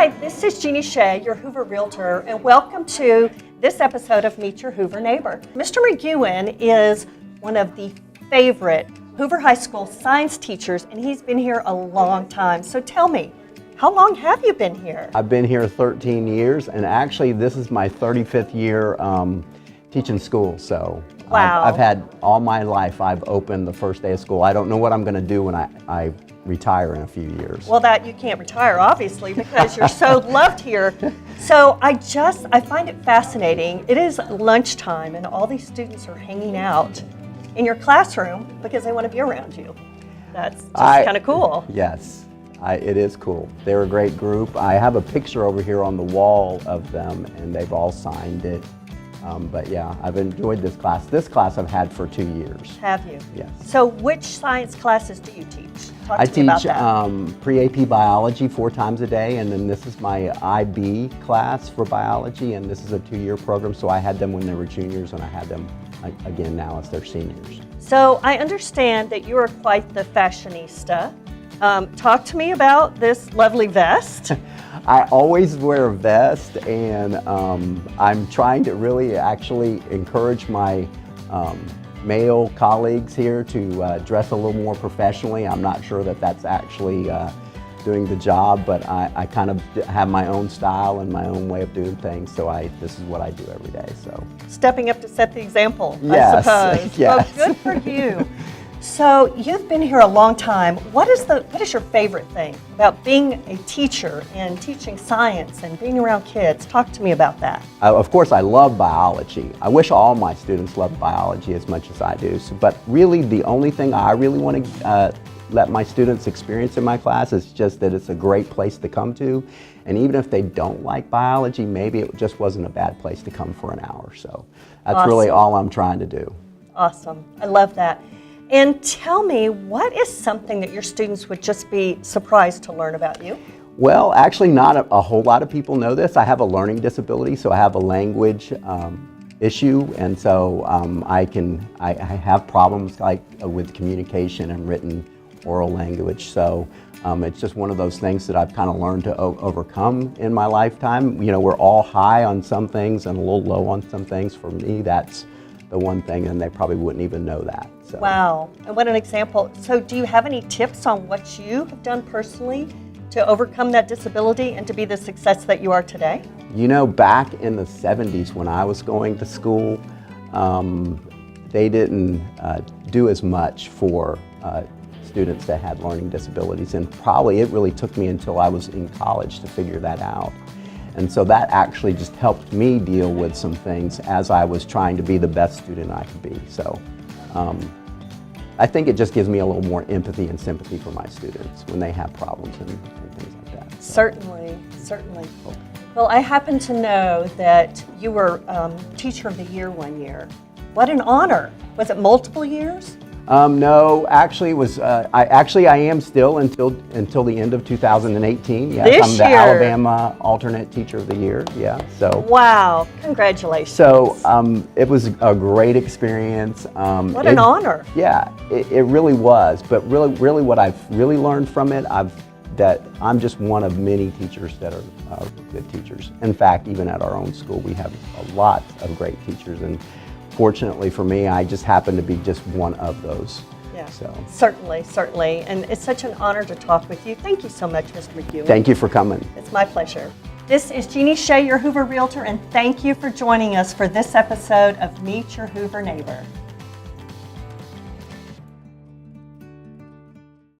Hi, this is Jeanie Shea, your Hoover Realtor, and welcome to this episode of Meet Your Hoover Neighbor. Mr. McEwen is one of the favorite Hoover High School science teachers, and he's been here a long time. So tell me, how long have you been here? I've been here 13 years, and actually this is my 35th year teaching school. So wow. I've had all my life, I've opened the first day of school. I don't know what I'm going to do when I retire in a few years. Well, that you can't retire, obviously, because you're so loved here. So I find it fascinating. It is lunchtime, and all these students are hanging out in your classroom because they want to be around you. That's just kind of cool. Yes, it is cool. They're a great group. I have a picture over here on the wall of them, and they've all signed it. But yeah, I've enjoyed this class. This class I've had for 2 years. Have you? Yes. So which science classes do you teach? I teach pre-AP biology 4 times a day, and then this is my IB class for biology, and this is a 2-year program, so I had them when they were juniors, and I had them again now as they're seniors. So I understand that you are quite the fashionista. Talk to me about this lovely vest. I always wear a vest, and I'm trying to really actually encourage my male colleagues here to dress a little more professionally. I'm not sure that that's actually doing the job, but I kind of have my own style and my own way of doing things, so this is what I do every day. So stepping up to set the example, yes. I suppose. Yes. Well, good for you. So you've been here a long time. What is your favorite thing about being a teacher and teaching science and being around kids? Talk to me about that. Of course, I love biology. I wish all my students loved biology as much as I do. But really, the only thing I really want to let my students experience in my class is just that it's a great place to come to. And even if they don't like biology, maybe it just wasn't a bad place to come for an hour. So that's awesome. Really all I'm trying to do. Awesome. I love that. And tell me, what is something that your students would just be surprised to learn about you? Well, actually not a whole lot of people know this. I have a learning disability, so I have a language issue, and so I have problems like with communication and written oral language. So it's just one of those things that I've kind of learned to overcome in my lifetime. You know, we're all high on some things and a little low on some things. For me, that's the one thing, and they probably wouldn't even know that. So. Wow, and what an example. So do you have any tips on what you have done personally to overcome that disability and to be the success that you are today? You know, back in the 70s when I was going to school, they didn't do as much for students that had learning disabilities, and probably it really took me until I was in college to figure that out. And so that actually just helped me deal with some things as I was trying to be the best student I could be. So I think it just gives me a little more empathy and sympathy for my students when they have problems and things like that. So. Certainly, certainly. Well, I happen to know that you were Teacher of the Year one year. What an honor. Was it multiple years? No, actually, it was. I am still until the end of 2018. Yes, this I'm the year. Alabama Alternate Teacher of the Year. Yeah. So. Wow! Congratulations. So it was a great experience. What an honor. Yeah, it really was. But really, what I've really learned from it, that I'm just one of many teachers that are good teachers. In fact, even at our own school, we have a lot of great teachers, and fortunately for me, I just happen to be just one of those. Yeah, so. Certainly, certainly. And it's such an honor to talk with you. Thank you so much, Mr. McEwen. Thank you for coming. It's my pleasure. This is Jeanie Shea, your Hoover Realtor, and thank you for joining us for this episode of Meet Your Hoover Neighbor.